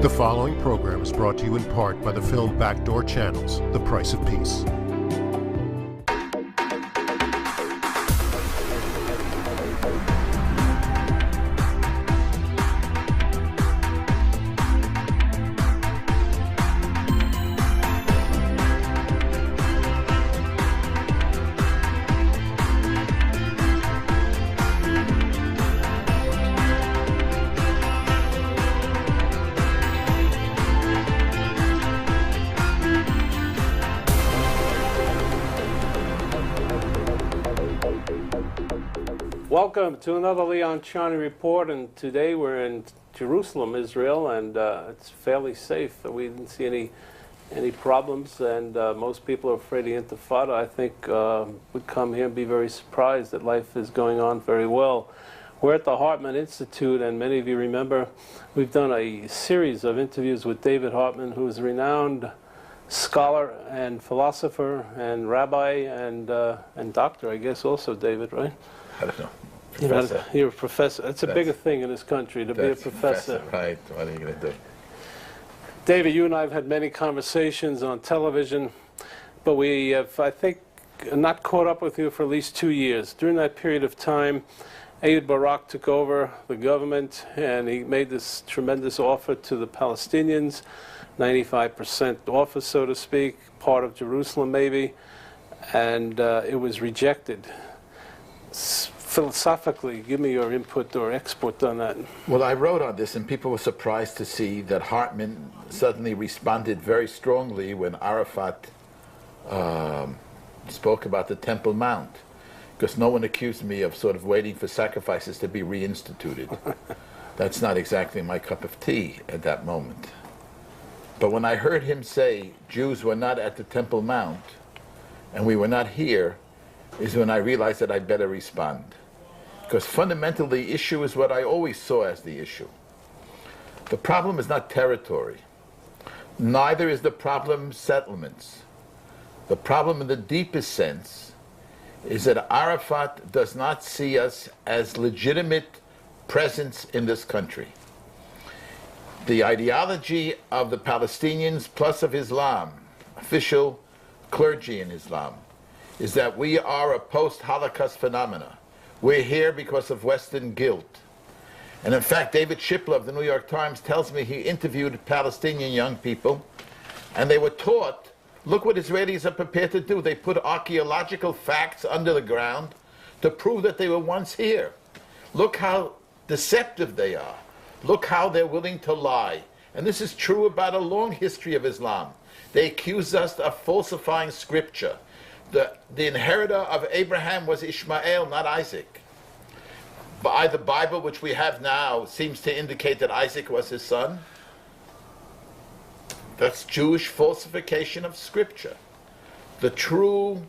The following program is brought to you in part by the film Backdoor Channels, The Price of Peace. Welcome to another Leon Charney Report, and today we're in Jerusalem, Israel, and it's fairly safe. We didn't see any problems, and most people are afraid of Intifada. I think would come here and be very surprised that life is going on very well. We're at the Hartman Institute, and many of you remember we've done a series of interviews with David Hartman, who is a renowned scholar and philosopher and rabbi and doctor, I guess, also, David, right? I don't know. You're a professor. It's a bigger thing in this country to be a professor. Right. What are you going to do? David, you and I have had many conversations on television, but we have, I think, not caught up with you for at least 2 years. During that period of time, Ehud Barak took over the government, and he made this tremendous offer to the Palestinians, 95% offer, so to speak, part of Jerusalem maybe, and it was rejected. Philosophically, give me your input or export on that. Well, I wrote on this, and people were surprised to see that Hartman suddenly responded very strongly when Arafat spoke about the Temple Mount, because no one accused me of sort of waiting for sacrifices to be reinstituted. That's not exactly my cup of tea at that moment. But when I heard him say Jews were not at the Temple Mount and we were not here, is when I realized that I'd better respond. Because fundamentally, the issue is what I always saw as the issue. The problem is not territory. Neither is the problem settlements. The problem in the deepest sense is that Arafat does not see us as legitimate presence in this country. The ideology of the Palestinians plus of Islam, official clergy in Islam, is that we are a post-Holocaust phenomena. We're here because of Western guilt. And in fact, David Shipler of the New York Times tells me he interviewed Palestinian young people, and they were taught, look what Israelis are prepared to do. They put archaeological facts under the ground to prove that they were once here. Look how deceptive they are. Look how they're willing to lie. And this is true about a long history of Islam. They accuse us of falsifying scripture. The inheritor of Abraham was Ishmael, not Isaac. By the Bible, which we have now, seems to indicate that Isaac was his son. That's Jewish falsification of scripture. The true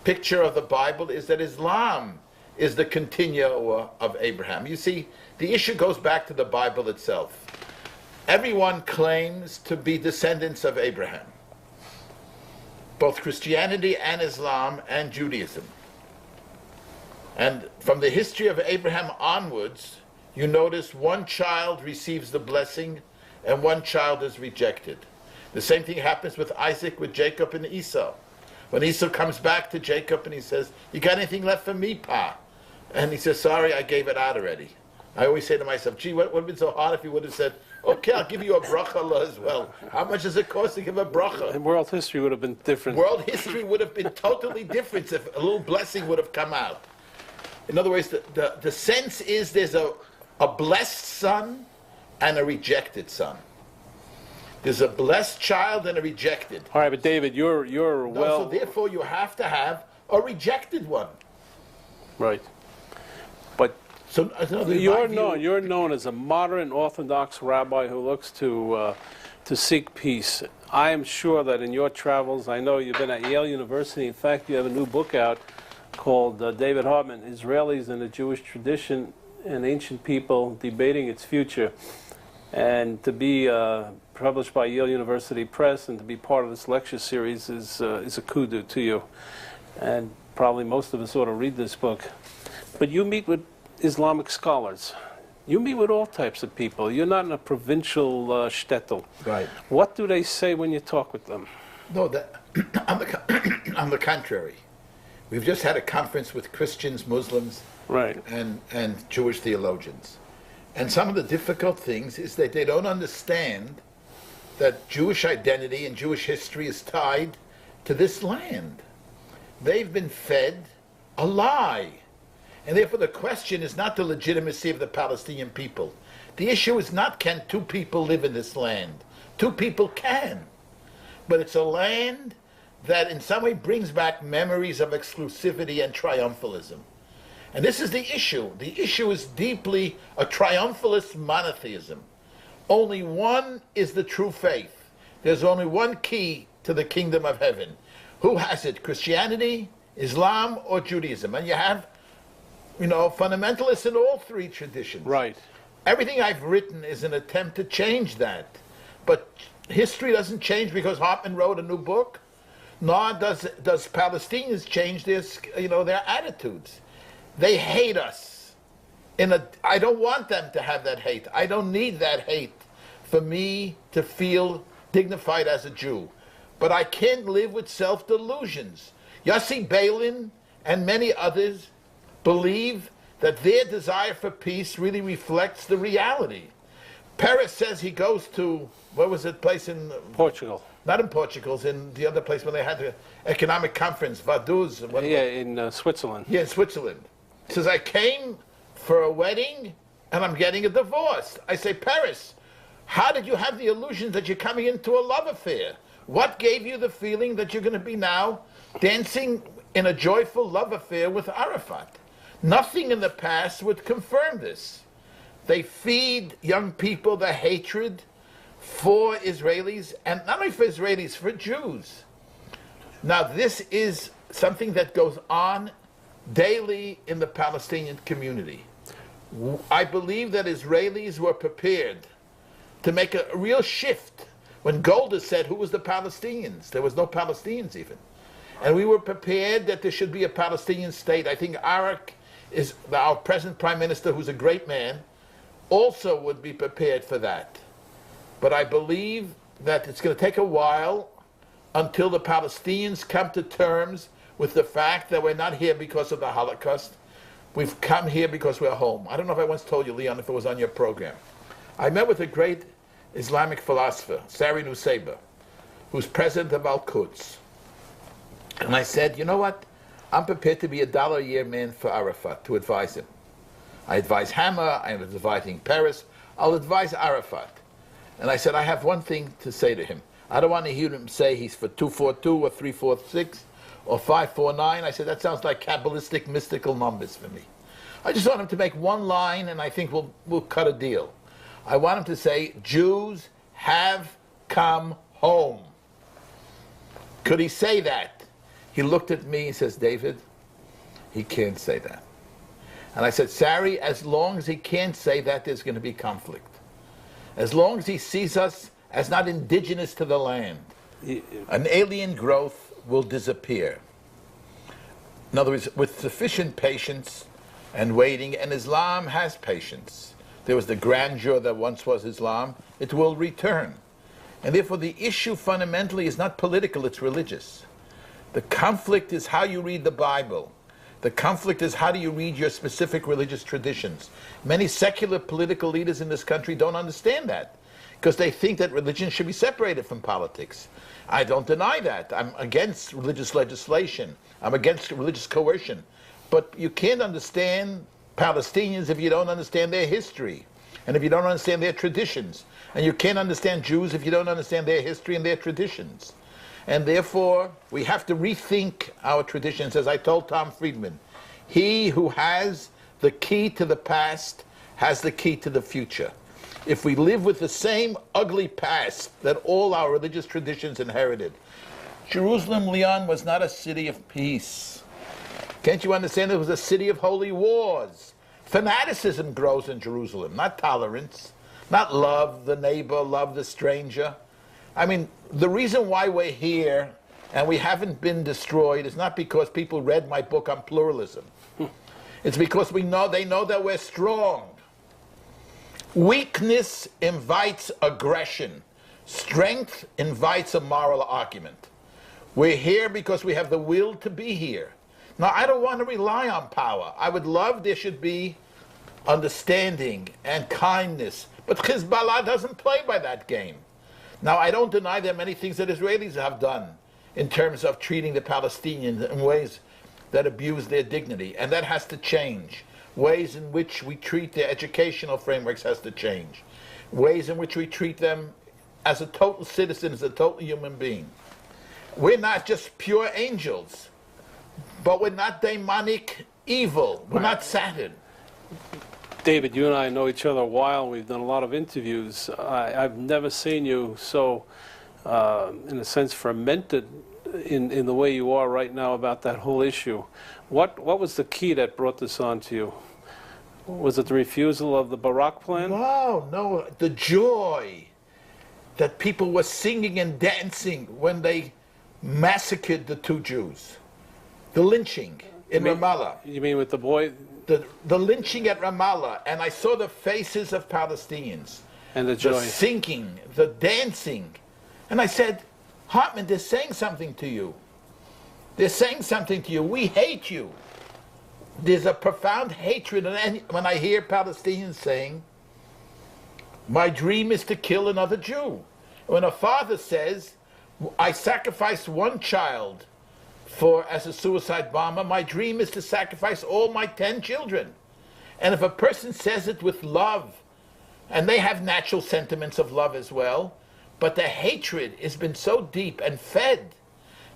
picture of the Bible is that Islam is the continuer of Abraham. You see, the issue goes back to the Bible itself. Everyone claims to be descendants of Abraham. Both Christianity and Islam and Judaism. And from the history of Abraham onwards, you notice one child receives the blessing and one child is rejected. The same thing happens with Isaac, with Jacob and Esau. When Esau comes back to Jacob and he says, you got anything left for me, Pa? And he says, sorry, I gave it out already. I always say to myself, gee, what would have been so hard if he would have said, okay, I'll give you a bracha as well. How much does it cost to give a bracha? And world history would have been different. World history would have been totally different if a little blessing would have come out. In other words, the sense is there's a blessed son and a rejected son. There's a blessed child and a rejected. All right, but David, you're well... So therefore you have to have a rejected one. Right. But so, you're known as a modern Orthodox rabbi who looks to seek peace. I am sure that in your travels, I know you've been at Yale University. In fact, you have a new book out called David Hartman, Israelis and the Jewish Tradition and Ancient People Debating Its Future. And to be published by Yale University Press and to be part of this lecture series is a kudu to you. And probably most of us ought to read this book. But you meet with Islamic scholars. You meet with all types of people. You're not in a provincial shtetl. Right. What do they say when you talk with them? No, on the contrary. We've just had a conference with Christians, Muslims, Right. and Jewish theologians. And some of the difficult things is that they don't understand that Jewish identity and Jewish history is tied to this land. They've been fed a lie. And therefore the question is not the legitimacy of the Palestinian people. The issue is not can two people live in this land. Two people can. But it's a land that in some way brings back memories of exclusivity and triumphalism. And this is the issue. The issue is deeply a triumphalist monotheism. Only one is the true faith. There's only one key to the kingdom of heaven. Who has it? Christianity, Islam, or Judaism? And you have, fundamentalists in all three traditions. Right. Everything I've written is an attempt to change that. But history doesn't change because Hartman wrote a new book, nor does Palestinians change their attitudes. They hate us. I don't want them to have that hate. I don't need that hate for me to feel dignified as a Jew. But I can't live with self-delusions. Yossi Beilin and many others believe that their desire for peace really reflects the reality. Peres says he goes to, what was it, place in... Portugal. Not in Portugal, it's in the other place where they had the economic conference, Vaduz. In Switzerland. Yeah, in Switzerland. He says, I came for a wedding and I'm getting a divorce. I say, Peres, how did you have the illusion that you're coming into a love affair? What gave you the feeling that you're going to be now dancing in a joyful love affair with Arafat? Nothing in the past would confirm this. They feed young people the hatred for Israelis, and not only for Israelis, for Jews. Now, this is something that goes on daily in the Palestinian community. I believe that Israelis were prepared to make a real shift. When Golda said, who was the Palestinians? There was no Palestinians even. And we were prepared that there should be a Palestinian state. I think Arak is our present prime minister, who's a great man, also would be prepared for that. But I believe that it's going to take a while until the Palestinians come to terms with the fact that we're not here because of the Holocaust. We've come here because we're home. I don't know if I once told you, Leon, if it was on your program. I met with a great Islamic philosopher, Sari Nusseibeh, who's president of Al-Quds. And I said, you know what? I'm prepared to be $1 a year man for Arafat, to advise him. I advise Hammer, I'm advising Peres, I'll advise Arafat. And I said, I have one thing to say to him. I don't want to hear him say he's for 242 or 346 or 549. I said, that sounds like Kabbalistic, mystical numbers for me. I just want him to make one line and I think we'll cut a deal. I want him to say, Jews have come home. Could he say that? He looked at me and says, David, he can't say that. And I said, Sari, as long as he can't say that, there's going to be conflict. As long as he sees us as not indigenous to the land, an alien growth will disappear. In other words, with sufficient patience and waiting, and Islam has patience. There was the grandeur that once was Islam, it will return. And therefore the issue fundamentally is not political, it's religious. The conflict is how you read the Bible. The conflict is how do you read your specific religious traditions. Many secular political leaders in this country don't understand that because they think that religion should be separated from politics. I don't deny that. I'm against religious legislation. I'm against religious coercion. But you can't understand Palestinians if you don't understand their history and if you don't understand their traditions. And you can't understand Jews if you don't understand their history and their traditions. And therefore, we have to rethink our traditions. As I told Tom Friedman, he who has the key to the past has the key to the future. If we live with the same ugly past that all our religious traditions inherited, Jerusalem, Leon, was not a city of peace. Can't you understand? It was a city of holy wars. Fanaticism grows in Jerusalem, not tolerance, not love the neighbor, love the stranger. I mean, the reason why we're here and we haven't been destroyed is not because people read my book on pluralism. It's because they know that we're strong. Weakness invites aggression. Strength invites a moral argument. We're here because we have the will to be here. Now, I don't want to rely on power. I would love there should be understanding and kindness. But Hezbollah doesn't play by that game. Now, I don't deny there are many things that Israelis have done in terms of treating the Palestinians in ways that abuse their dignity. And that has to change. Ways in which we treat their educational frameworks has to change. Ways in which we treat them as a total citizen, as a total human being. We're not just pure angels, but we're not demonic evil. We're not Saturn. David, you and I know each other a while. We've done a lot of interviews. I've never seen you so, in a sense, fermented in the way you are right now about that whole issue. What was the key that brought this on to you? Was it the refusal of the Barak plan? No, the joy that people were singing and dancing when they massacred the 2 Jews. The lynching in Ramallah. You mean with the boy? The lynching at Ramallah, and I saw the faces of Palestinians. And the joy. The singing, the dancing. And I said, Hartman, they're saying something to you. They're saying something to you. We hate you. There's a profound hatred. And when I hear Palestinians saying, my dream is to kill another Jew. When a father says, I sacrificed 1 child as a suicide bomber, my dream is to sacrifice all my 10 children. And if a person says it with love, and they have natural sentiments of love as well, but the hatred has been so deep and fed.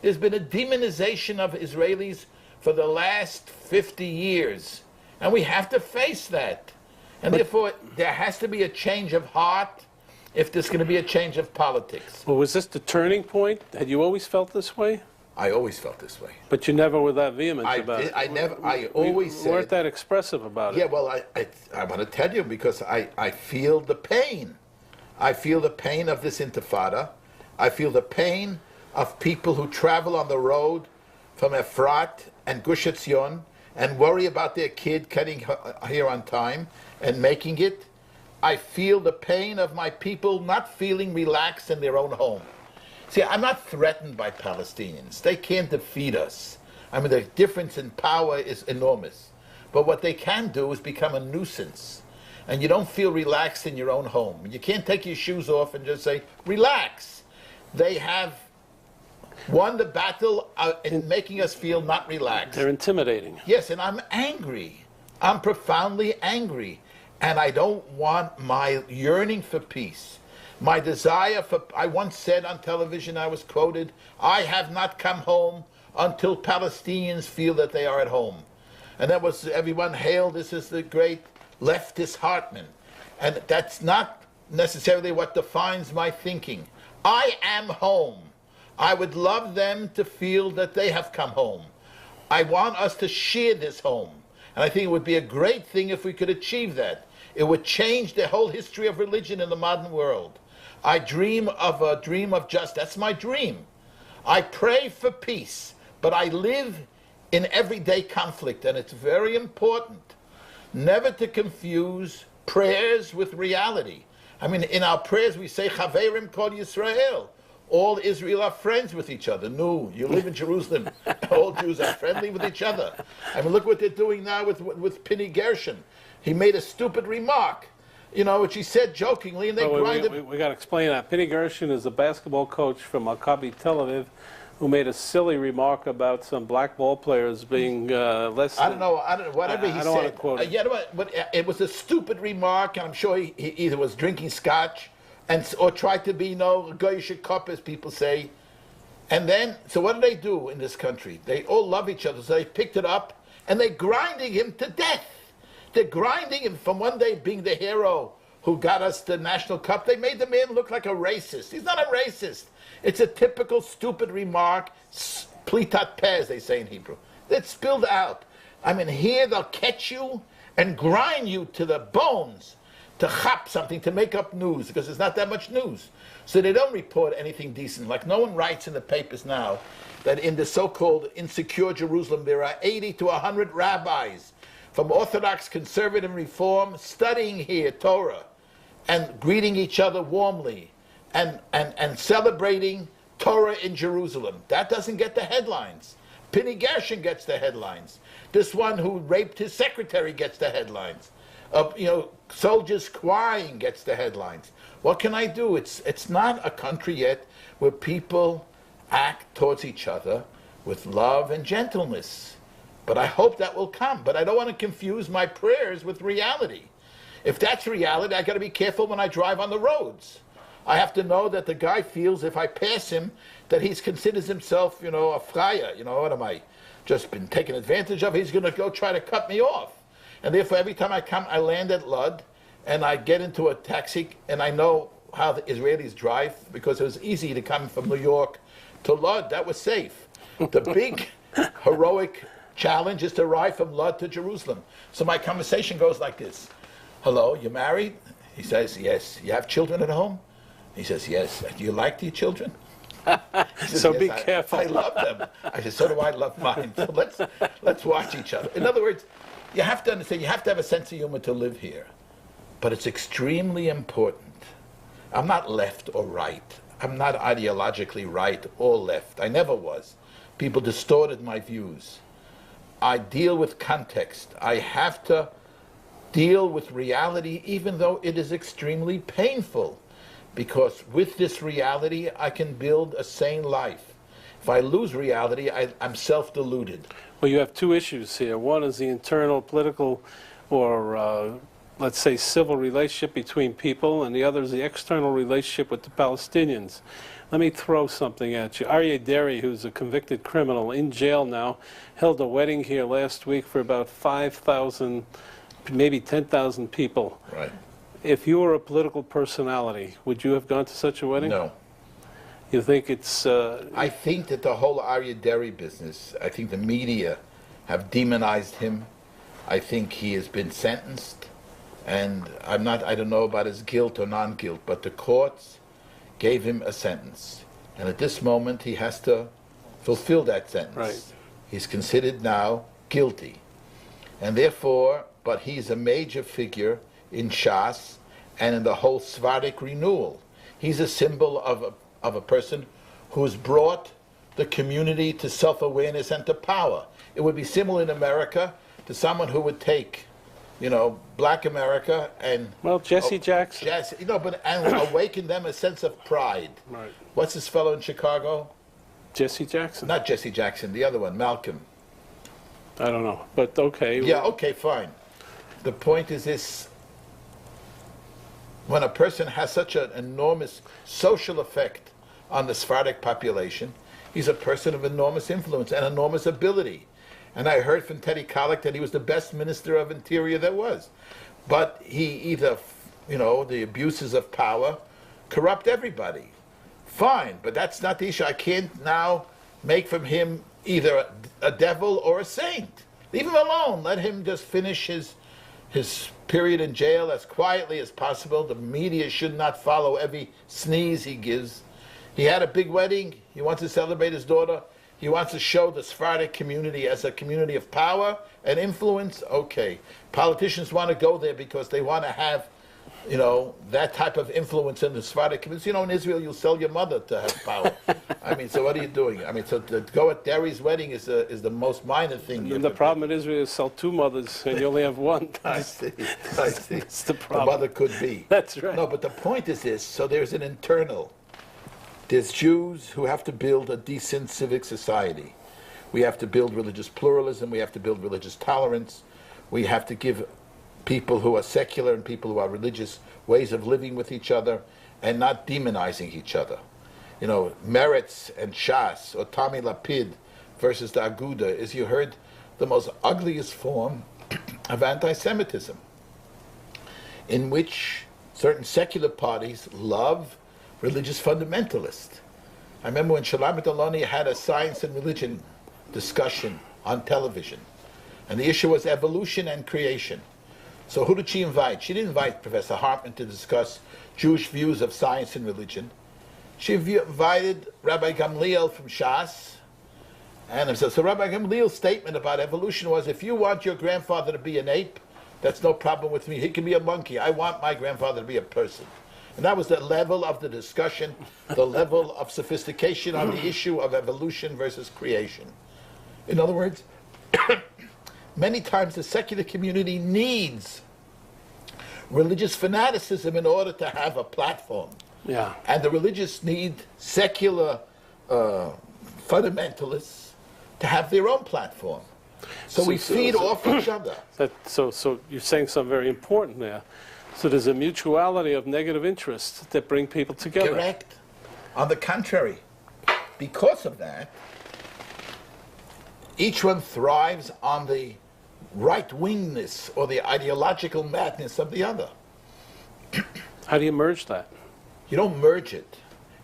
There's been a demonization of Israelis for the last 50 years. And we have to face that. And therefore, there has to be a change of heart if there's going to be a change of politics. Well, was this the turning point? Had you always felt this way? I always felt this way. But you never were that vehement about it. I always said... You weren't that expressive about it. Yeah, well, I want to tell you because I feel the pain. I feel the pain of this intifada. I feel the pain of people who travel on the road from Efrat and Gush Etzion and worry about their kid getting here on time and making it. I feel the pain of my people not feeling relaxed in their own home. See, I'm not threatened by Palestinians. They can't defeat us. I mean, the difference in power is enormous. But what they can do is become a nuisance. And you don't feel relaxed in your own home. You can't take your shoes off and just say, relax. They have won the battle in making us feel not relaxed. They're intimidating. Yes, and I'm angry. I'm profoundly angry. And I don't want my yearning for peace. My desire for, I once said on television, I was quoted, I have not come home until Palestinians feel that they are at home. And that was, everyone hailed this as the great leftist Hartman. And that's not necessarily what defines my thinking. I am home. I would love them to feel that they have come home. I want us to share this home. And I think it would be a great thing if we could achieve that. It would change the whole history of religion in the modern world. I dream of a dream of justice. That's my dream. I pray for peace, but I live in everyday conflict, and it's very important never to confuse prayers with reality. I mean, in our prayers we say, Chaverim Kol Yisrael. All Israel are friends with each other. No, you live in Jerusalem. All Jews are friendly with each other. I mean, look what they're doing now with Penny Gershon. He made a stupid remark, you know, which he said jokingly, and they grinded. We got to explain that. Penny Gershon is a basketball coach from Maccabi Tel Aviv who made a silly remark about some black ball players being less than... I don't know, whatever he said. I don't want to quote it. Yeah, but it was a stupid remark, and I'm sure he either was drinking scotch or tried to be, you know, goyish cup, as people say. And then, so what do they do in this country? They all love each other, so they picked it up, and they're grinding him to death. They're grinding him from one day being the hero who got us the National Cup. They made the man look like a racist. He's not a racist. It's a typical stupid remark, plitat peh, as they say in Hebrew. That's spilled out. I mean, here they'll catch you and grind you to the bones to chop something, to make up news, because there's not that much news. So they don't report anything decent. Like no one writes in the papers now that in the so-called insecure Jerusalem there are 80 to 100 rabbis from Orthodox, Conservative, Reform studying here Torah. and greeting each other warmly and celebrating Torah in Jerusalem. That doesn't get the headlines. Penny Gershon gets the headlines. This one who raped his secretary gets the headlines. Soldiers crying gets the headlines. What can I do? It's not a country yet where people act towards each other with love and gentleness. But I hope that will come. But I don't want to confuse my prayers with reality. If that's reality, I got to be careful when I drive on the roads. I have to know that the guy feels if I pass him that he considers himself, a friar. What am I? Just been taken advantage of? He's going to go try to cut me off. And therefore, every time I land at Lud, and I get into a taxi, and I know how the Israelis drive, because it was easy to come from New York to Lud. That was safe. The big, heroic challenge is to ride from Lud to Jerusalem. So my conversation goes like this. Hello, you married? He says, yes. You have children at home? He says, yes. Do you like your children? Says, so yes, be careful. I love them. I said, so do I love mine. So let's watch each other. In other words, you have to understand, you have to have a sense of humor to live here. But it's extremely important. I'm not left or right. I'm not ideologically right or left. I never was. People distorted my views. I deal with context. I have to deal with reality, even though it is extremely painful. Because with this reality, I can build a sane life. If I lose reality, I'm self-deluded. Well, you have two issues here. One is the internal political or, let's say, civil relationship between people, and the other is the external relationship with the Palestinians. Let me throw something at you. Aryeh Deri, who's a convicted criminal in jail now, held a wedding here last week for about 5,000, maybe 10,000 people. Right. If you were a political personality, would you have gone to such a wedding? No. You think it's... I think that the whole Aryeh Deri business, I think the media have demonized him. I think he has been sentenced. And I don't know about his guilt or non-guilt, but the courts gave him a sentence. And at this moment, he has to fulfill that sentence. Right. He's considered now guilty. And therefore, but he's a major figure in Shas and in the whole Sephardic renewal. He's a symbol of a person who's brought the community to self-awareness and to power. It would be similar in America to someone who would take, black America and... Well, Jesse Jackson. And awaken them a sense of pride. Right. What's this fellow in Chicago? Jesse Jackson. Not Jesse Jackson, the other one, Malcolm. I don't know, but okay. Yeah, okay, fine. The point is this: when a person has such an enormous social effect on the Sephardic population, he's a person of enormous influence and enormous ability. And I heard from Teddy Kollek that he was the best minister of interior there was. But he either, the abuses of power corrupt everybody. Fine, but that's not the issue. I can't now make from him either a devil or a saint. Leave him alone. Let him just finish his period in jail as quietly as possible. The media should not follow every sneeze he gives. He had a big wedding. He wants to celebrate his daughter. He wants to show the Sephardic community as a community of power and influence. Okay. Politicians want to go there because they want to have, that type of influence in the Sephardic community. In Israel, you'll sell your mother to have power. So what are you doing? So to go at Deri's wedding is the most minor thing. And the problem in Israel is sell two mothers and you only have one. I see. That's the problem. The mother could be. That's right. No, but the point is this. So there's an internal. There's Jews who have to build a decent civic society. We have to build religious pluralism. We have to build religious tolerance. We have to give people who are secular and people who are religious ways of living with each other and not demonizing each other. Meretz and Shas, or Tommy Lapid versus the Aguda, is, you heard, the most ugliest form of anti-Semitism, in which certain secular parties love religious fundamentalists. I remember when Shulamit Aloni had a science and religion discussion on television, and the issue was evolution and creation. So who did she invite? She didn't invite Professor Hartman to discuss Jewish views of science and religion. She invited Rabbi Gamliel from Shas. And so Rabbi Gamliel's statement about evolution was, if you want your grandfather to be an ape, That's no problem with me. He can be a monkey. I want my grandfather to be a person. And that was the level of the discussion, the level of sophistication on the issue of evolution versus creation. In other words, many times the secular community needs religious fanaticism in order to have a platform. Yeah. And the religious need secular fundamentalists to have their own platform. So we feed off each other. So you're saying something very important there. So there's a mutuality of negative interests that bring people together. Correct. On the contrary, because of that, each one thrives on the right-wingness or the ideological madness of the other. How do you merge that? You don't merge it.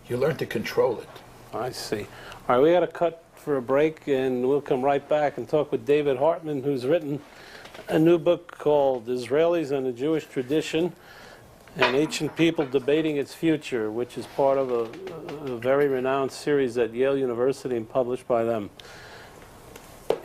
You learn to control it. I see. All right, we got to cut for a break, and we'll come right back and talk with David Hartman, who's written a new book called Israelis and the Jewish Tradition, an Ancient People Debating Its Future, which is part of a very renowned series at Yale University and published by them.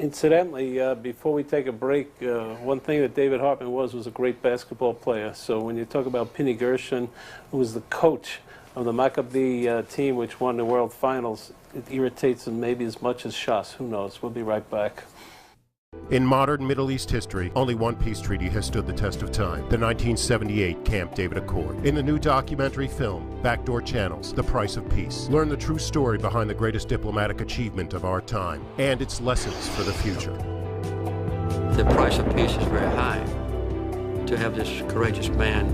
Incidentally, before we take a break, one thing that David Hartman was a great basketball player. So when you talk about Penny Gershon, who was the coach of the Maccabi team which won the World Finals, it irritates him maybe as much as Shas. Who knows? We'll be right back. In modern Middle East history, only one peace treaty has stood the test of time, the 1978 Camp David Accord. In the new documentary film, Backdoor Channels, The Price of Peace, learn the true story behind the greatest diplomatic achievement of our time and its lessons for the future. The price of peace is very high to have this courageous man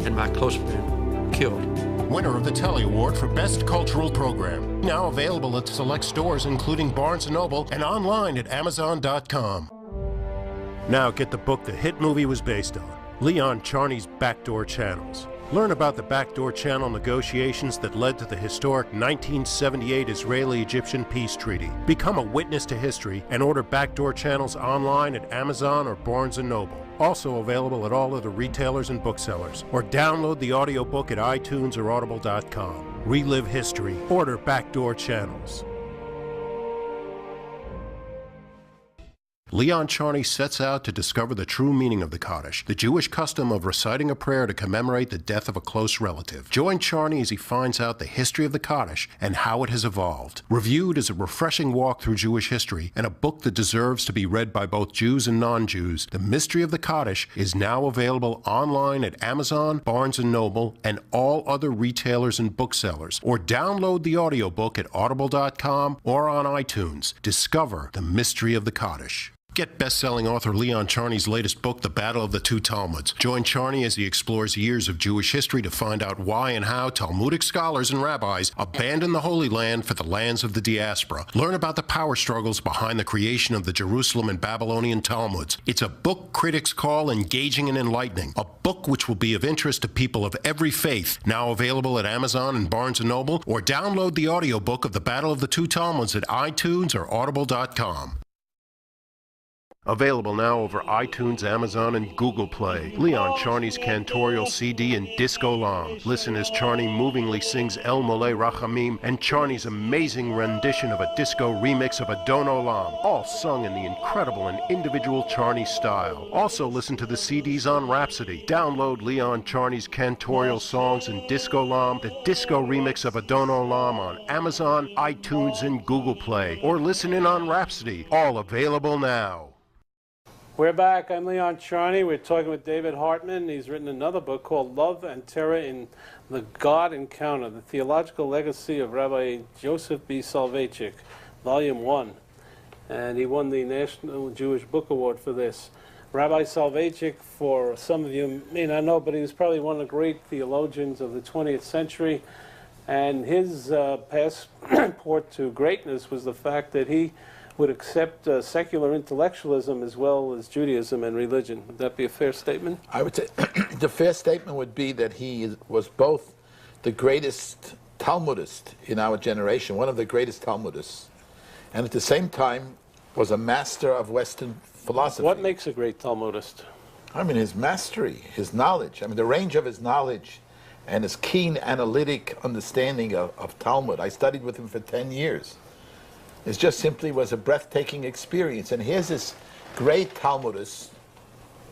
and my close friend killed. Winner of the Telly Award for Best Cultural Program. Now available at select stores including Barnes & Noble and online at Amazon.com. Now get the book the hit movie was based on, Leon Charney's Backdoor Channels. Learn about the Backdoor Channel negotiations that led to the historic 1978 Israeli-Egyptian peace treaty. Become a witness to history and order Backdoor Channels online at Amazon or Barnes & Noble. Also available at all other retailers and booksellers. Or download the audiobook at iTunes or Audible.com. Relive history. Order Backdoor Channels. Leon Charney sets out to discover the true meaning of the Kaddish, the Jewish custom of reciting a prayer to commemorate the death of a close relative. Join Charney as he finds out the history of the Kaddish and how it has evolved. Reviewed as a refreshing walk through Jewish history and a book that deserves to be read by both Jews and non-Jews, The Mystery of the Kaddish is now available online at Amazon, Barnes & Noble, and all other retailers and booksellers. Or download the audiobook at Audible.com or on iTunes. Discover the mystery of the Kaddish. Get best-selling author Leon Charney's latest book, The Battle of the Two Talmuds. Join Charney as he explores years of Jewish history to find out why and how Talmudic scholars and rabbis abandoned the Holy Land for the lands of the diaspora. Learn about the power struggles behind the creation of the Jerusalem and Babylonian Talmuds. It's a book critics call engaging and enlightening. A book which will be of interest to people of every faith. Now available at Amazon and Barnes & Noble, or download the audiobook of The Battle of the Two Talmuds at iTunes or Audible.com. Available now over iTunes, Amazon, and Google Play. Leon Charney's cantorial CD and Disco Lam. Listen as Charney movingly sings El Moleh Rachamim and Charney's amazing rendition of a disco remix of Adon Olam, all sung in the incredible and individual Charney style. Also listen to the CDs on Rhapsody. Download Leon Charney's cantorial songs and Disco Lam, the disco remix of Adon Olam on Amazon, iTunes, and Google Play. Or listen in on Rhapsody. All available now. We're back. I'm Leon Charney. We're talking with David Hartman. He's written another book called Love and Terror in the God Encounter, the Theological Legacy of Rabbi Joseph B. Soloveitchik, Volume 1. And he won the National Jewish Book Award for this. Rabbi Soloveitchik, for some of you may not know, but he was probably one of the great theologians of the 20th century. And his passport to greatness was the fact that he would accept secular intellectualism as well as Judaism and religion. Would that be a fair statement? I would say the fair statement would be that he was both the greatest Talmudist in our generation, one of the greatest Talmudists, and at the same time was a master of Western philosophy. What makes a great Talmudist? I mean, his mastery, his knowledge. I mean, the range of his knowledge and his keen analytic understanding of Talmud. I studied with him for 10 years. It just simply was a breathtaking experience. And here's this great Talmudist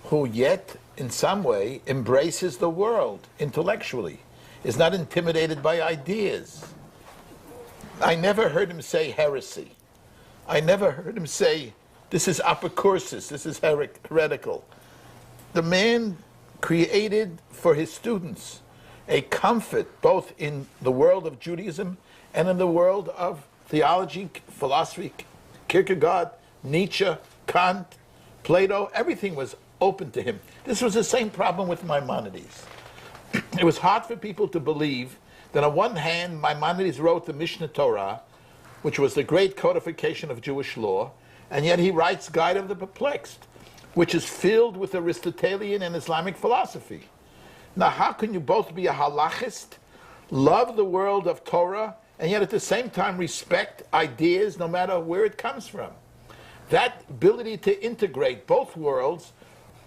who yet, in some way, embraces the world intellectually, is not intimidated by ideas. I never heard him say heresy. I never heard him say, this is apocryphal, this is heretical. The man created for his students a comfort both in the world of Judaism and in the world of theology, philosophy. Kierkegaard, Nietzsche, Kant, Plato, everything was open to him. This was the same problem with Maimonides. It was hard for people to believe that on one hand, Maimonides wrote the Mishnah Torah, which was the great codification of Jewish law, and yet he writes Guide of the Perplexed, which is filled with Aristotelian and Islamic philosophy. Now, how can you both be a halachist, love the world of Torah, and yet at the same time respect ideas no matter where it comes from? That ability to integrate both worlds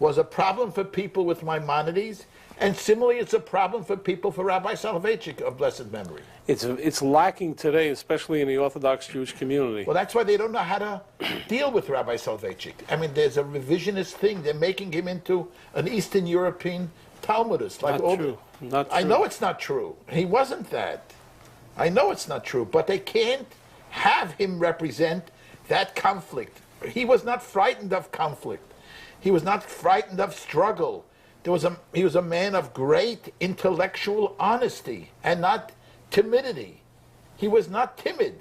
was a problem for people with Maimonides, and similarly it's a problem for people for Rabbi Soloveitchik of blessed memory. It's lacking today, especially in the Orthodox Jewish community. Well, that's why they don't know how to deal with Rabbi Soloveitchik. I mean, there's a revisionist thing. They're making him into an Eastern European Talmudist. Like Not true. Not true. I know it's not true. He wasn't that. I know it's not true. But they can't have him represent that conflict. He was not frightened of conflict. He was not frightened of struggle. He was a man of great intellectual honesty and not timidity. He was not timid.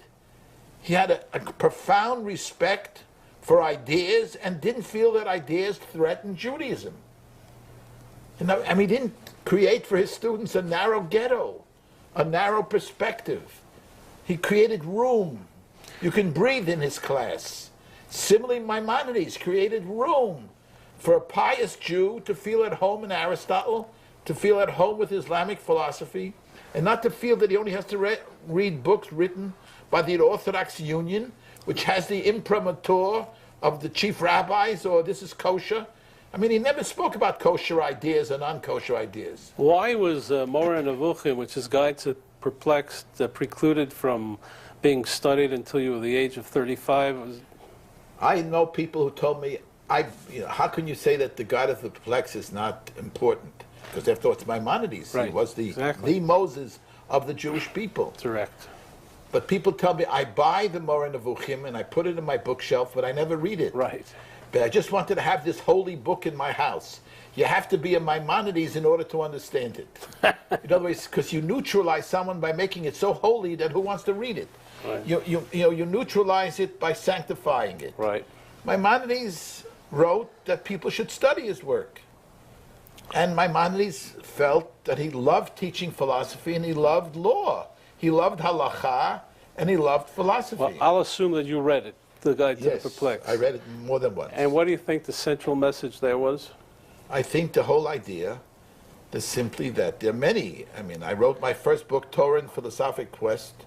He had a profound respect for ideas and didn't feel that ideas threatened Judaism. And he didn't create for his students a narrow ghetto, a narrow perspective. He created room. You can breathe in his class. Similarly, Maimonides created room for a pious Jew to feel at home in Aristotle, to feel at home with Islamic philosophy, and not to feel that he only has to read books written by the Orthodox Union, which has the imprimatur of the chief rabbis, or this is kosher. I mean, he never spoke about kosher ideas or non-kosher ideas. Why was Moreh Nevuchim, which is Guide to Perplexed, precluded from being studied until you were the age of 35? I know people who told me, how can you say that the Guide of the Perplexed is not important? Because after all, it's Maimonides. Right. He was the Moses of the Jewish people. Correct. But people tell me, I buy the Moreh Nevuchim and I put it in my bookshelf, but I never read it. Right. But I just wanted to have this holy book in my house. You have to be a Maimonides in order to understand it. In other words, because you neutralize someone by making it so holy that who wants to read it? Right. You neutralize it by sanctifying it. Right. Maimonides wrote that people should study his work. And Maimonides felt that he loved teaching philosophy and he loved law. He loved halacha and he loved philosophy. Well, I'll assume that you read it, the Guide to the Yes, Perplexed. I read it more than once. And what do you think the central message there was? I think the whole idea is simply that there are many. I mean, I wrote my first book, Torah and Philosophic Quest,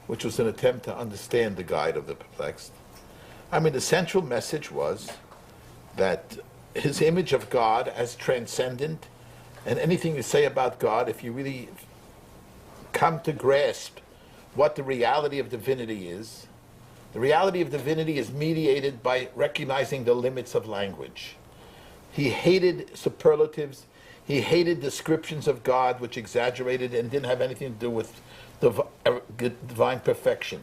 which was an attempt to understand the Guide of the Perplexed. I mean, the central message was that his image of God as transcendent, and anything you say about God, if you really come to grasp what the reality of divinity is, the reality of divinity is mediated by recognizing the limits of language. He hated superlatives. He hated descriptions of God which exaggerated and didn't have anything to do with divine perfection.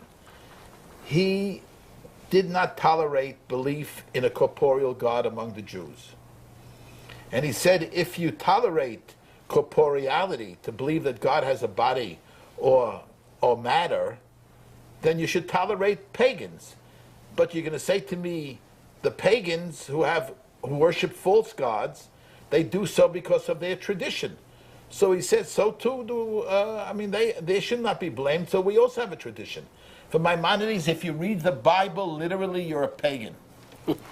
He did not tolerate belief in a corporeal God among the Jews. And he said, if you tolerate corporeality, to believe that God has a body or matter, then you should tolerate pagans. But you're going to say to me, the pagans who worship false gods, they do so because of their tradition. So he said, so too do, they should not be blamed, so we also have a tradition. For Maimonides, if you read the Bible literally, you're a pagan.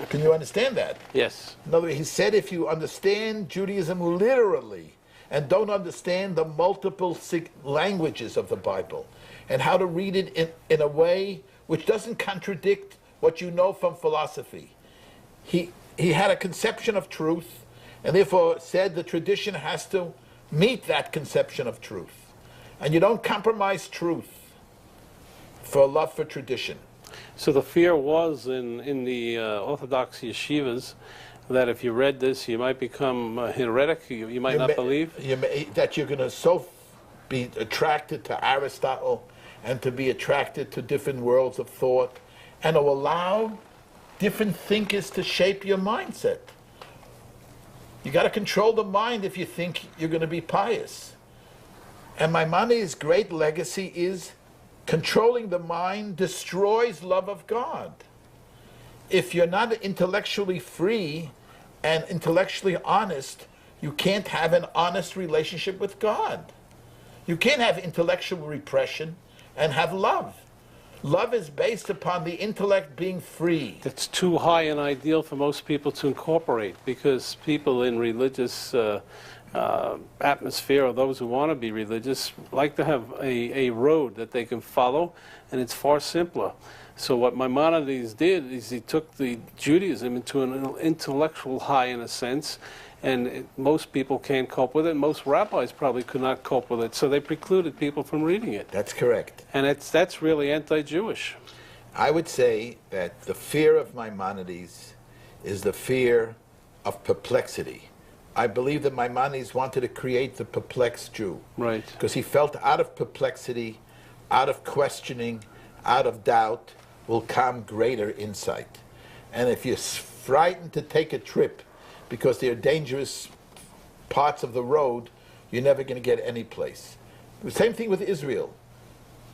Can you understand that? Yes. In other words, he said if you understand Judaism literally and don't understand the multiple languages of the Bible and how to read it in a way which doesn't contradict what you know from philosophy. He had a conception of truth and therefore said the tradition has to meet that conception of truth. And you don't compromise truth for a love for tradition. So the fear was in the Orthodox yeshivas that if you read this, you might become a heretic, you might not believe? That you're going to be attracted to Aristotle and to be attracted to different worlds of thought and to allow different thinkers to shape your mindset. You got to control the mind if you think you're going to be pious. And Maimonides' great legacy is controlling the mind destroys love of God. If you're not intellectually free and intellectually honest, you can't have an honest relationship with God. You can't have intellectual repression and have love. Love is based upon the intellect being free. It's too high an ideal for most people to incorporate, because people in religious atmosphere, or those who want to be religious, like to have a road that they can follow, and it's far simpler. So what Maimonides did is he took the Judaism into an intellectual high, in a sense, and most people can't cope with it. Most rabbis probably could not cope with it, so they precluded people from reading it. That's correct. And that's really anti-Jewish. I would say that the fear of Maimonides is the fear of perplexity. I believe that Maimonides wanted to create the perplexed Jew. Right. Because he felt out of perplexity, out of questioning, out of doubt, will come greater insight. And if you're frightened to take a trip because there are dangerous parts of the road, you're never going to get any place. The same thing with Israel.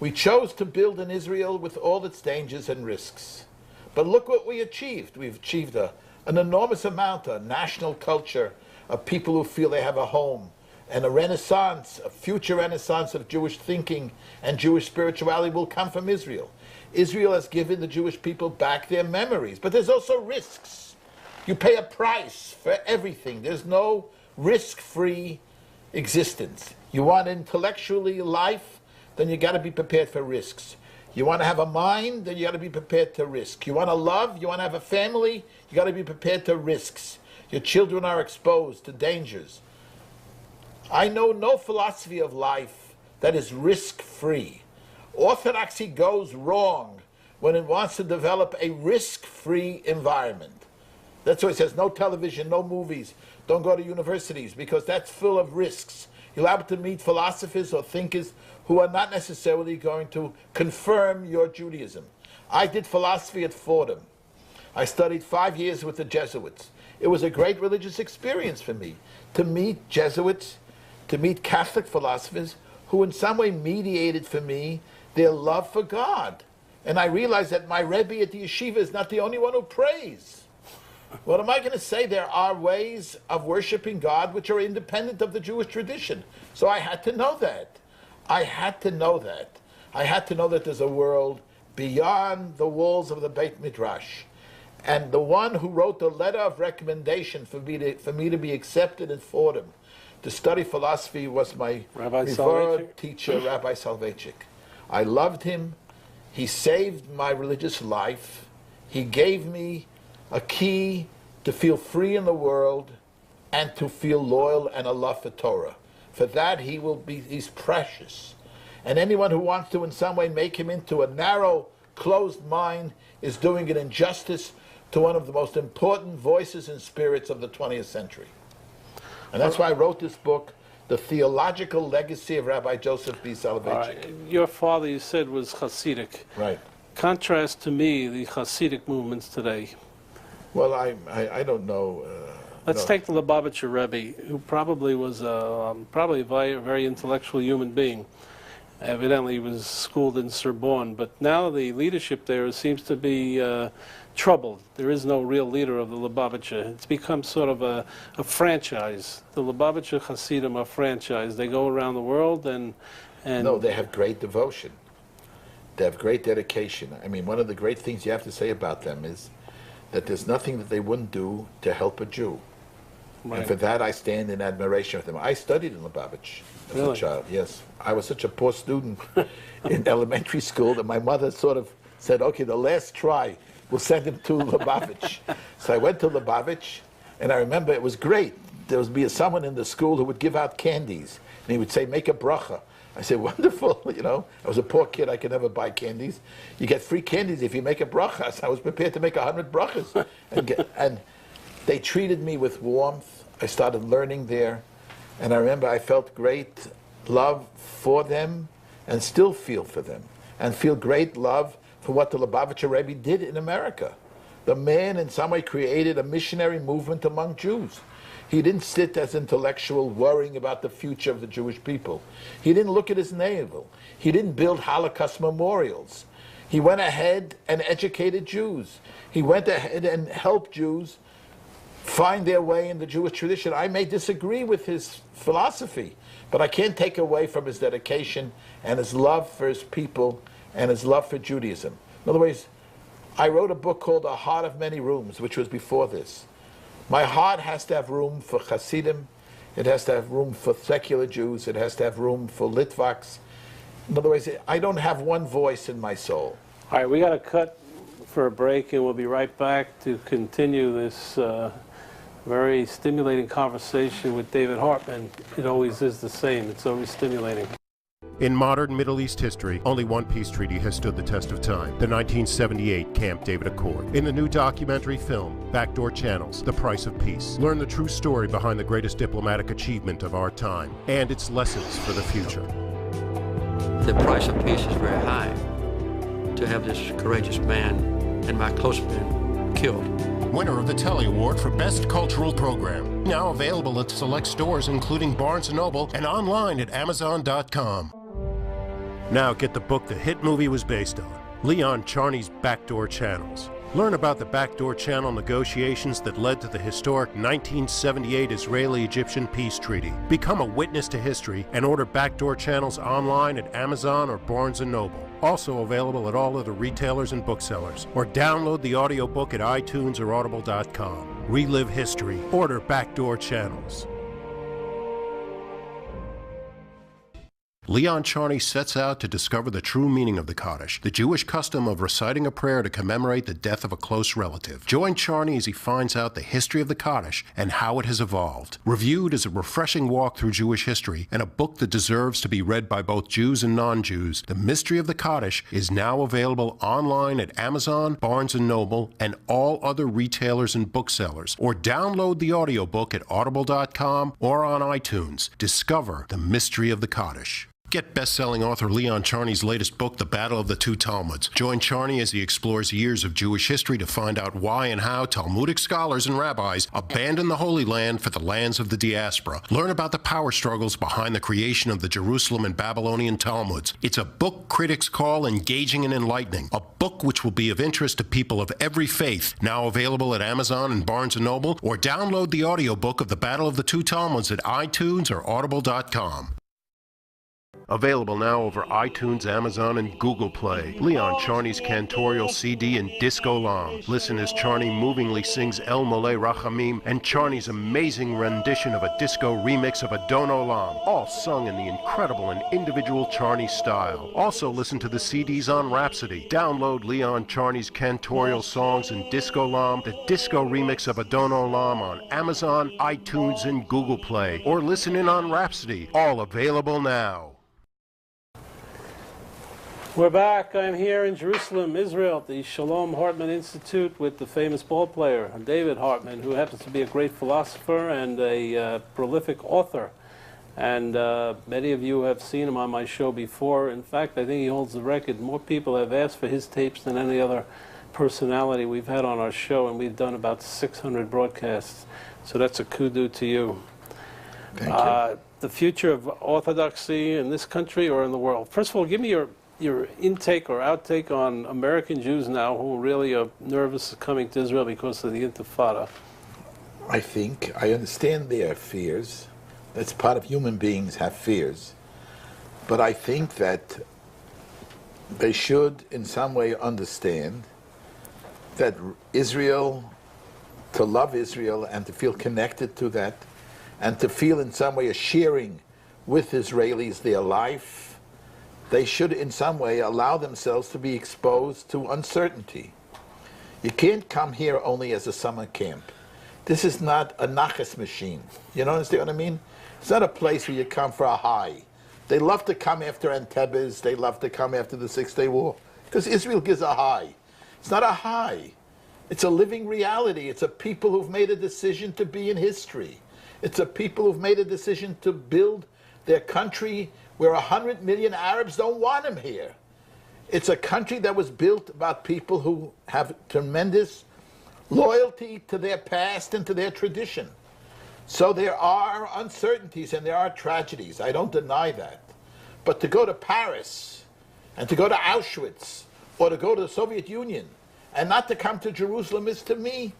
We chose to build an Israel with all its dangers and risks. But look what we achieved. We've achieved an enormous amount, a national culture of people who feel they have a home, and a renaissance, a future renaissance of Jewish thinking and Jewish spirituality will come from Israel. Israel has given the Jewish people back their memories, but there's also risks. You pay a price for everything. There's no risk-free existence. You want intellectually life, then you got to be prepared for risks. You want to have a mind, then you got to be prepared to risk. You want to love, you want to have a family, you got to be prepared to risks. Your children are exposed to dangers. I know no philosophy of life that is risk-free. Orthodoxy goes wrong when it wants to develop a risk-free environment. That's why it says no television, no movies, don't go to universities, because that's full of risks. You're able to meet philosophers or thinkers who are not necessarily going to confirm your Judaism. I did philosophy at Fordham. I studied 5 years with the Jesuits. It was a great religious experience for me to meet Jesuits, to meet Catholic philosophers who in some way mediated for me their love for God. And I realized that my Rebbe at the yeshiva is not the only one who prays. What am I going to say? There are ways of worshiping God which are independent of the Jewish tradition. So I had to know that. I had to know that. I had to know that there's a world beyond the walls of the Beit Midrash. And the one who wrote the letter of recommendation for me to be accepted in Fordham to study philosophy was my revered teacher, Rabbi Soloveitchik. I loved him. He saved my religious life. He gave me a key to feel free in the world and to feel loyal and a love for Torah. For that, he's precious. And anyone who wants to in some way make him into a narrow, closed mind is doing an injustice to one of the most important voices and spirits of the 20th century. And that's why I wrote this book, The Theological Legacy of Rabbi Joseph B. Soloveitchik. Your father, you said, was Hasidic. Right. Contrast to me the Hasidic movements today. Well, I don't know. Let's take the Lubavitcher Rebbe, who probably was probably a very intellectual human being. Evidently, he was schooled in Sorbonne, but now the leadership there seems to be troubled. There is no real leader of the Lubavitcher. It's become sort of a franchise. The Lubavitcher Hasidim are franchise. They go around the world and... No, they have great devotion. They have great dedication. I mean, one of the great things you have to say about them is that there's nothing that they wouldn't do to help a Jew. Right. And for that, I stand in admiration of them. I studied in Lubavitch as a child, yes. I was such a poor student in elementary school that my mother sort of said, okay, the last try, we'll send him to Lubavitch. So I went to Lubavitch, and I remember it was great. There would be someone in the school who would give out candies, and he would say, make a bracha. I said, wonderful, you know. I was a poor kid, I could never buy candies. You get free candies if you make a bracha. So I was prepared to make 100 brachas. They treated me with warmth. I started learning there. And I remember I felt great love for them and still feel for them. And feel great love for what the Lubavitcher Rebbe did in America. The man in some way created a missionary movement among Jews. He didn't sit as intellectual worrying about the future of the Jewish people. He didn't look at his navel. He didn't build Holocaust memorials. He went ahead and educated Jews. He went ahead and helped Jews find their way in the Jewish tradition. I may disagree with his philosophy, but I can't take away from his dedication and his love for his people and his love for Judaism. In other words, I wrote a book called A Heart of Many Rooms, which was before this. My heart has to have room for Hasidim. It has to have room for secular Jews. It has to have room for Litvaks. In other words, I don't have one voice in my soul. All right, we got to cut for a break, and we'll be right back to continue this very stimulating conversation with David Hartman. It always is the same. It's always stimulating. In modern Middle East history, only one peace treaty has stood the test of time, the 1978 Camp David Accord. In the new documentary film, Backdoor Channels, The Price of Peace, learn the true story behind the greatest diplomatic achievement of our time and its lessons for the future. The price of peace is very high to have this courageous man and my close friend killed. Winner of the Telly Award for Best Cultural Program. Now available at select stores including Barnes & Noble and online at Amazon.com. Now get the book the hit movie was based on, Leon Charney's Backdoor Channels. Learn about the Backdoor Channel negotiations that led to the historic 1978 Israeli-Egyptian peace treaty. Become a witness to history and order Backdoor Channels online at Amazon or Barnes & Noble. Also available at all other retailers and booksellers. Or download the audiobook at iTunes or Audible.com. Relive history. Order Backdoor Channels. Leon Charney sets out to discover the true meaning of the Kaddish, the Jewish custom of reciting a prayer to commemorate the death of a close relative. Join Charney as he finds out the history of the Kaddish and how it has evolved. Reviewed as a refreshing walk through Jewish history and a book that deserves to be read by both Jews and non-Jews, The Mystery of the Kaddish is now available online at Amazon, Barnes & Noble, and all other retailers and booksellers. Or download the audiobook at Audible.com or on iTunes. Discover the mystery of the Kaddish. Get best-selling author Leon Charney's latest book, The Battle of the Two Talmuds. Join Charney as he explores years of Jewish history to find out why and how Talmudic scholars and rabbis abandoned the Holy Land for the lands of the diaspora. Learn about the power struggles behind the creation of the Jerusalem and Babylonian Talmuds. It's a book critics call engaging and enlightening. A book which will be of interest to people of every faith. Now available at Amazon and Barnes & Noble, or download the audiobook of The Battle of the Two Talmuds at iTunes or Audible.com. Available now over iTunes, Amazon, and Google Play. Leon Charney's cantorial CD and Disco Lam. Listen as Charney movingly sings El Moleh Rachamim and Charney's amazing rendition of a disco remix of Adon Olam, all sung in the incredible and individual Charney style. Also listen to the CDs on Rhapsody. Download Leon Charney's cantorial songs and Disco Lam, the disco remix of Adon Olam on Amazon, iTunes, and Google Play. Or listen in on Rhapsody. All available now. We're back. I'm here in Jerusalem, Israel, at the Shalom Hartman Institute with the famous ball player, David Hartman, who happens to be a great philosopher and a prolific author. And many of you have seen him on my show before. In fact, I think he holds the record. More people have asked for his tapes than any other personality we've had on our show, and we've done about 600 broadcasts. So that's a kudos to you. Thank you. The future of Orthodoxy in this country or in the world. First of all, give me your intake or outtake on American Jews now who really are nervous coming to Israel because of the Intifada. I understand their fears. That's part of human beings have fears. But I think that they should in some way understand that Israel, to love Israel and to feel connected to that and to feel in some way a sharing with Israelis their life, they should in some way allow themselves to be exposed to uncertainty. You can't come here only as a summer camp. This is not a nachas machine. You know, understand what I mean? It's not a place where you come for a high. They love to come after Entebbe's, they love to come after the Six-Day War, because Israel gives a high. It's not a high. It's a living reality. It's a people who've made a decision to be in history. It's a people who've made a decision to build their country where 100 million Arabs don't want them here. It's a country that was built about people who have tremendous loyalty to their past and to their tradition. So there are uncertainties and there are tragedies. I don't deny that. But to go to Paris and to go to Auschwitz or to go to the Soviet Union and not to come to Jerusalem is, to me,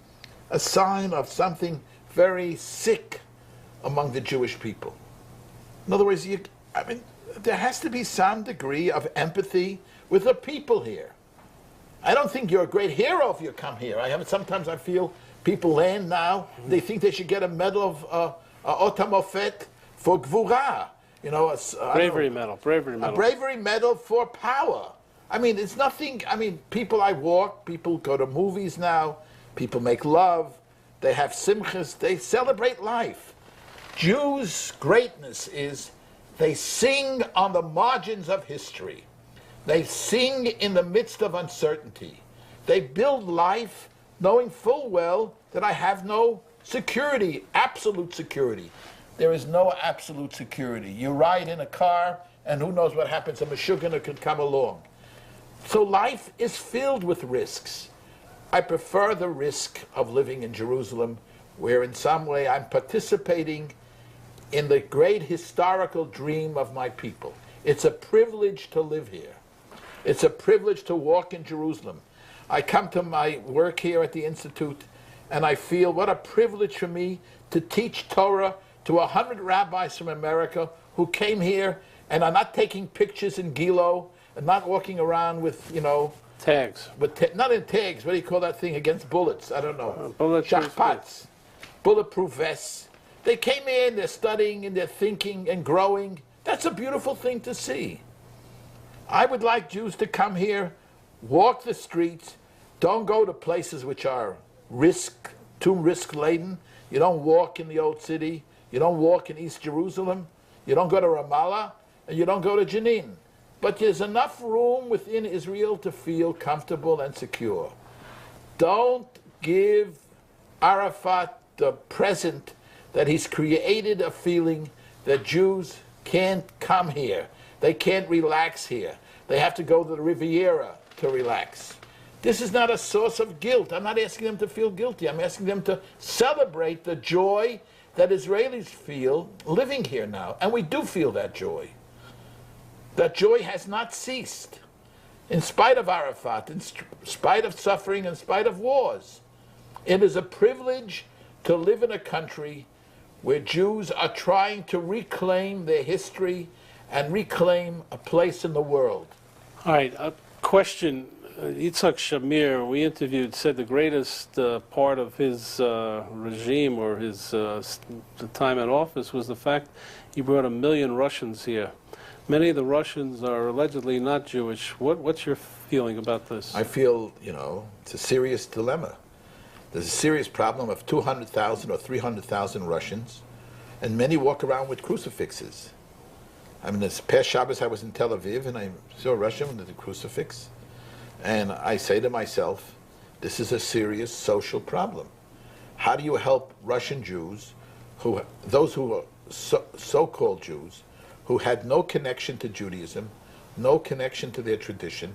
a sign of something very sick among the Jewish people. In other words, there has to be some degree of empathy with the people here. I don't think you're a great hero if you come here. Sometimes I feel people land now, they think they should get a medal of Otamofet for Gvura. You know, bravery medal. A bravery medal for power. I mean, it's nothing. I mean, people I walk, people go to movies now, people make love, they have simchas, they celebrate life. Jews' greatness is they sing on the margins of history. They sing in the midst of uncertainty. They build life knowing full well that I have no security, absolute security. There is no absolute security. You ride in a car, and who knows what happens. A Meshuggah could come along. So life is filled with risks. I prefer the risk of living in Jerusalem, where in some way I'm participating in the great historical dream of my people. It's a privilege to live here. It's a privilege to walk in Jerusalem. I come to my work here at the Institute, and I feel what a privilege for me to teach Torah to 100 rabbis from America who came here and are not taking pictures in Gilo and not walking around with, you know, tags. Not in tags. What do you call that thing against bullets? I don't know. Bulletproof. Bulletproof vests. They came in, they're studying, and they're thinking and growing. That's a beautiful thing to see. I would like Jews to come here, walk the streets, don't go to places which are too risk-laden. You don't walk in the Old City. You don't walk in East Jerusalem. You don't go to Ramallah, and you don't go to Jenin. But there's enough room within Israel to feel comfortable and secure. Don't give Arafat the present that he's created a feeling that Jews can't come here. They can't relax here. They have to go to the Riviera to relax. This is not a source of guilt. I'm not asking them to feel guilty. I'm asking them to celebrate the joy that Israelis feel living here now. And we do feel that joy. That joy has not ceased. In spite of Arafat, in spite of suffering, in spite of wars. It is a privilege to live in a country where Jews are trying to reclaim their history and reclaim a place in the world. All right, a question. Yitzhak Shamir, we interviewed, said the greatest part of his regime or his the time in office was the fact he brought 1 million Russians here. Many of the Russians are allegedly not Jewish. What's your feeling about this? I feel, it's a serious dilemma. There's a serious problem of 200,000 or 300,000 Russians, and many walk around with crucifixes. I mean, this past Shabbos I was in Tel Aviv, and I saw a Russian with a crucifix. And I say to myself, this is a serious social problem. How do you help Russian Jews, those who are so-called Jews, who had no connection to Judaism, no connection to their tradition,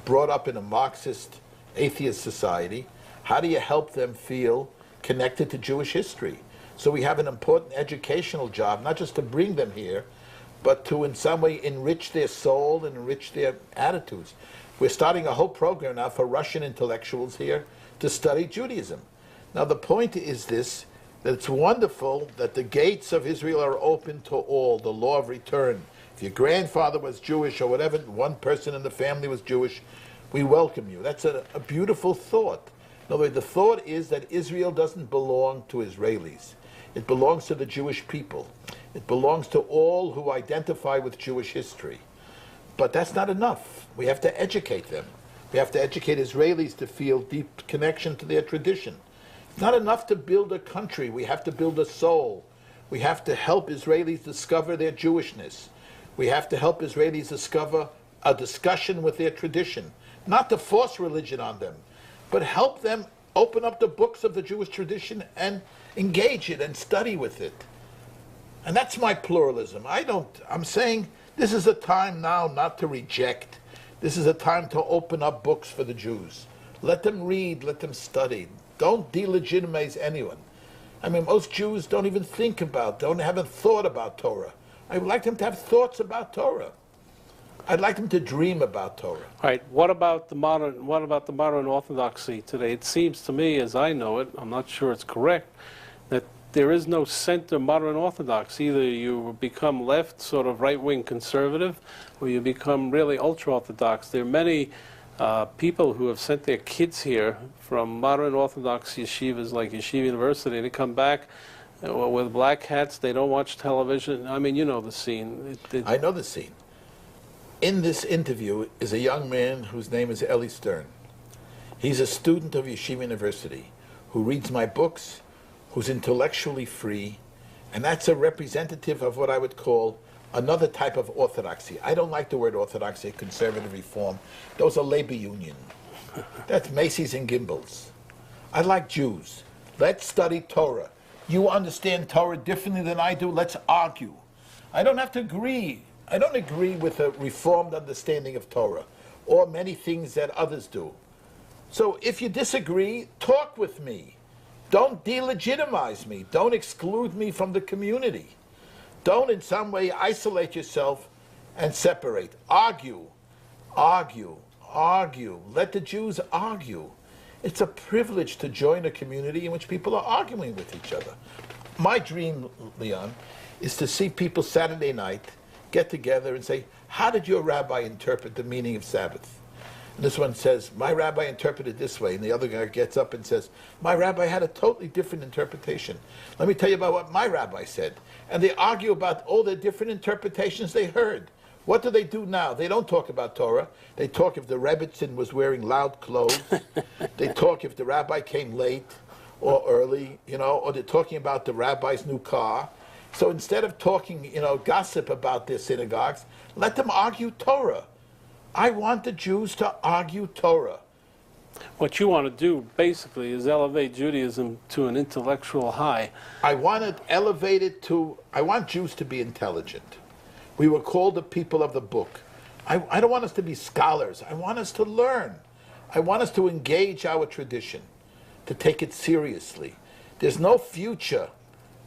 brought up in a Marxist, atheist society? How do you help them feel connected to Jewish history? So we have an important educational job, not just to bring them here, but to in some way enrich their soul and enrich their attitudes. We're starting a whole program now for Russian intellectuals here to study Judaism. Now the point is this, that it's wonderful that the gates of Israel are open to all, the law of return. If your grandfather was Jewish or whatever, one person in the family was Jewish, we welcome you. That's a beautiful thought. In other words, the thought is that Israel doesn't belong to Israelis. It belongs to the Jewish people. It belongs to all who identify with Jewish history. But that's not enough. We have to educate them. We have to educate Israelis to feel deep connection to their tradition. It's not enough to build a country. We have to build a soul. We have to help Israelis discover their Jewishness. We have to help Israelis discover a discussion with their tradition. Not to force religion on them, but help them Open up the books of the Jewish tradition and engage it and study with it. And that's my pluralism. I'm saying this is a time now not to reject. This is a time to open up books for the Jews. Let them read, let them study. Don't delegitimize anyone. I mean, most Jews don't even haven't thought about Torah. I would like them to have thoughts about Torah. I'd like them to dream about Torah. All right. What about the modern Orthodoxy today? It seems to me, as I know it, I'm not sure it's correct, that there is no center modern Orthodox. Either you become left, sort of right-wing conservative, or you become really ultra-Orthodox. There are many people who have sent their kids here from modern Orthodox yeshivas like Yeshiva University. They come back with black hats. They don't watch television. I mean, you know the scene. I know the scene. In this interview is a young man whose name is Eli Stern. He's a student of Yeshiva University who reads my books, who's intellectually free, and that's a representative of what I would call another type of orthodoxy. I don't like the word orthodoxy, conservative reform. Those are labor union. That's Macy's and Gimbel's. I like Jews. Let's study Torah. You understand Torah differently than I do, let's argue. I don't have to agree. I don't agree with a reformed understanding of Torah or many things that others do. So if you disagree, talk with me. Don't delegitimize me. Don't exclude me from the community. Don't in some way isolate yourself and separate. Argue, argue, argue. Let the Jews argue. It's a privilege to join a community in which people are arguing with each other. My dream, Leon, is to see people Saturday night get together and say, how did your rabbi interpret the meaning of Sabbath? And this one says, my rabbi interpreted this way. And the other guy gets up and says, my rabbi had a totally different interpretation. Let me tell you about what my rabbi said. And they argue about all the different interpretations they heard. What do they do now? They don't talk about Torah. They talk if the Rebbitzin was wearing loud clothes. They talk if the rabbi came late or early, or they're talking about the rabbi's new car. So instead of talking, gossip about their synagogues, let them argue Torah. I want the Jews to argue Torah. What you want to do, basically, is elevate Judaism to an intellectual high. I want Jews to be intelligent. We were called the people of the book. I don't want us to be scholars. I want us to learn. I want us to engage our tradition, to take it seriously. There's no future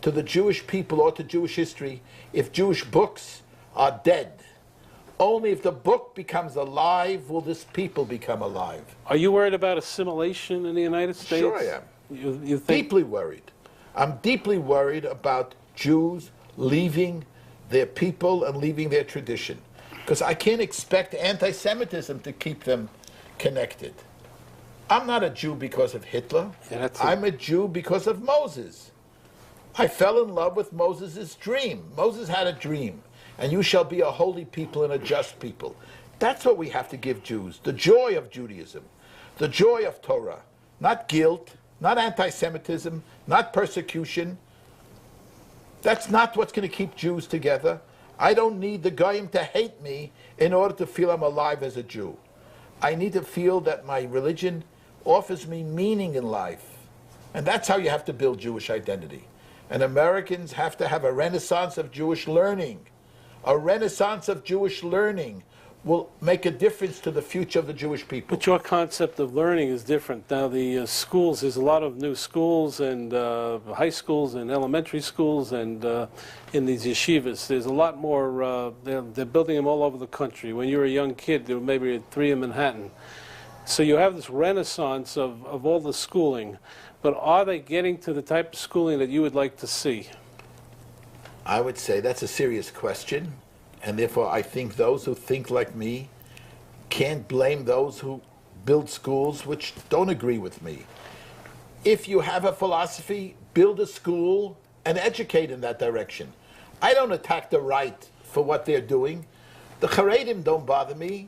to the Jewish people or to Jewish history if Jewish books are dead. Only if the book becomes alive will this people become alive. Are you worried about assimilation in the United States? Sure I am. You think? Deeply worried. I'm deeply worried about Jews leaving their people and leaving their tradition. Because I can't expect anti-Semitism to keep them connected. I'm not a Jew because of Hitler. Yeah, I'm a Jew because of Moses. I fell in love with Moses' dream. Moses had a dream. And you shall be a holy people and a just people. That's what we have to give Jews. The joy of Judaism. The joy of Torah. Not guilt. Not anti-Semitism. Not persecution. That's not what's going to keep Jews together. I don't need the Goyim to hate me in order to feel I'm alive as a Jew. I need to feel that my religion offers me meaning in life. And that's how you have to build Jewish identity. And Americans have to have a renaissance of Jewish learning. A renaissance of Jewish learning will make a difference to the future of the Jewish people. But your concept of learning is different. Now the schools, there's a lot of new schools and high schools and elementary schools and in these yeshivas. There's a lot more, they're building them all over the country. When you were a young kid, there were maybe 3 in Manhattan. So you have this renaissance of all the schooling. But are they getting to the type of schooling that you would like to see? I would say that's a serious question, and therefore I think those who think like me can't blame those who build schools which don't agree with me. If you have a philosophy, build a school and educate in that direction. I don't attack the right for what they're doing. The Haredim don't bother me.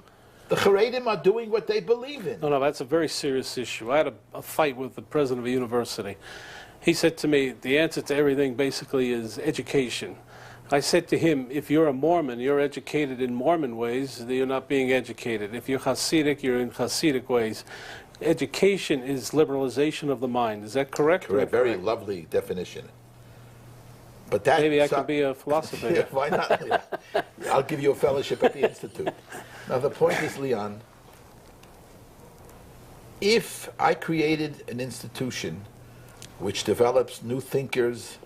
The Haredim are doing what they believe in. No, that's a very serious issue. I had a fight with the president of a university. He said to me, the answer to everything basically is education. I said to him, if you're a Mormon, you're educated in Mormon ways, then you're not being educated. If you're Hasidic, you're in Hasidic ways. education is liberalization of the mind. Is that correct? Correct. Very lovely definition. But that Maybe I could be a philosopher. Yeah, why not, Leon? I'll give you a fellowship at the Institute. Now, the point is, Leon, if I created an institution which develops new thinkers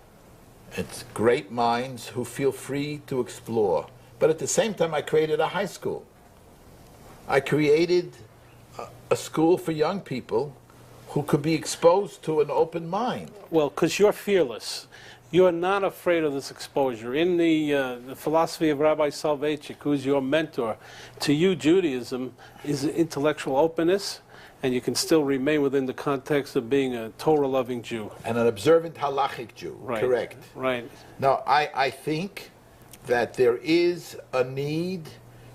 and great minds who feel free to explore, but at the same time I created a high school. I created a school for young people who could be exposed to an open mind. Well, because you're fearless. You're not afraid of this exposure. In the philosophy of Rabbi Soloveitchik, who's your mentor, to you Judaism is intellectual openness, and you can still remain within the context of being a Torah-loving Jew. And an observant halachic Jew, Right. correct. Right. Now, I think that there is a need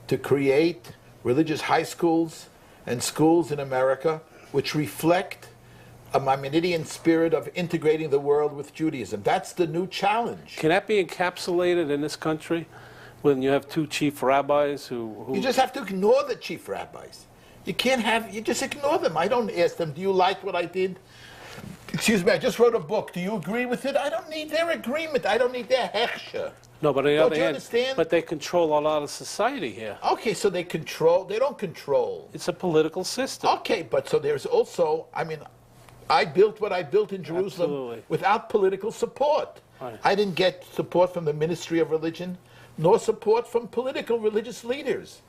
to create religious high schools and schools in America which reflect a Maimonidean spirit of integrating the world with Judaism. That's the new challenge. Can that be encapsulated in this country when you have two chief rabbis who You just have to ignore the chief rabbis. You can't have, you just ignore them. I don't ask them, do you like what I did? Excuse me, I just wrote a book. Do you agree with it? I don't need their agreement. I don't need their hechsher. No, but on the Don't other you hand, understand? but they control a lot of society here. Okay, so they don't control. It's a political system. Okay, but so there's also, I mean, I built what I built in Jerusalem Absolutely. without political support. Right. I didn't get support from the Ministry of Religion, nor support from political religious leaders.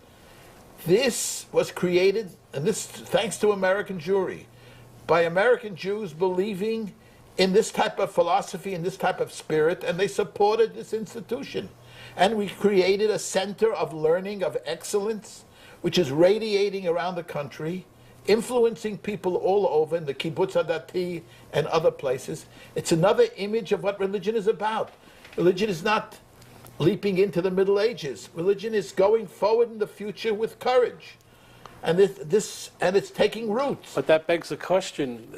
This was created, and this thanks to American Jewry, by American Jews believing in this type of philosophy and this type of spirit, and they supported this institution. And we created a center of learning, of excellence, which is radiating around the country, influencing people all over in the kibbutz adati and other places. It's another image of what religion is about. Religion is not leaping into the Middle Ages. Religion is going forward in the future with courage. And it's taking roots. But that begs the question,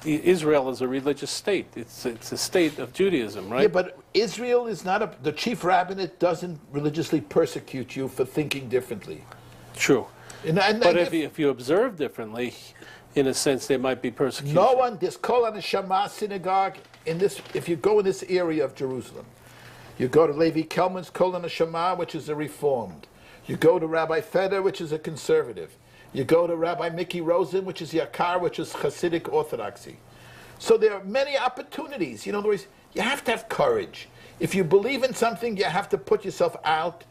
Israel is a religious state. It's a state of Judaism, right? Yeah, but Israel is not the chief rabbinate doesn't religiously persecute you for thinking differently. True. And But if you observe differently, in a sense, there might be persecution. no one, this Kol HaNeshama synagogue, if you go in this area of Jerusalem, you go to Levi Kelman's Kol HaNeshama, which is a Reformed. You go to Rabbi Feder, which is a conservative. You go to Rabbi Mickey Rosen, which is Yakar, which is Hasidic Orthodoxy. So there are many opportunities. In other words, you have to have courage. If you believe in something, you have to put yourself out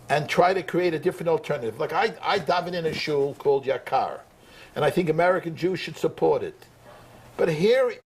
and try to create a different alternative. Like I daven in a shul called Yakar, and I think American Jews should support it. But here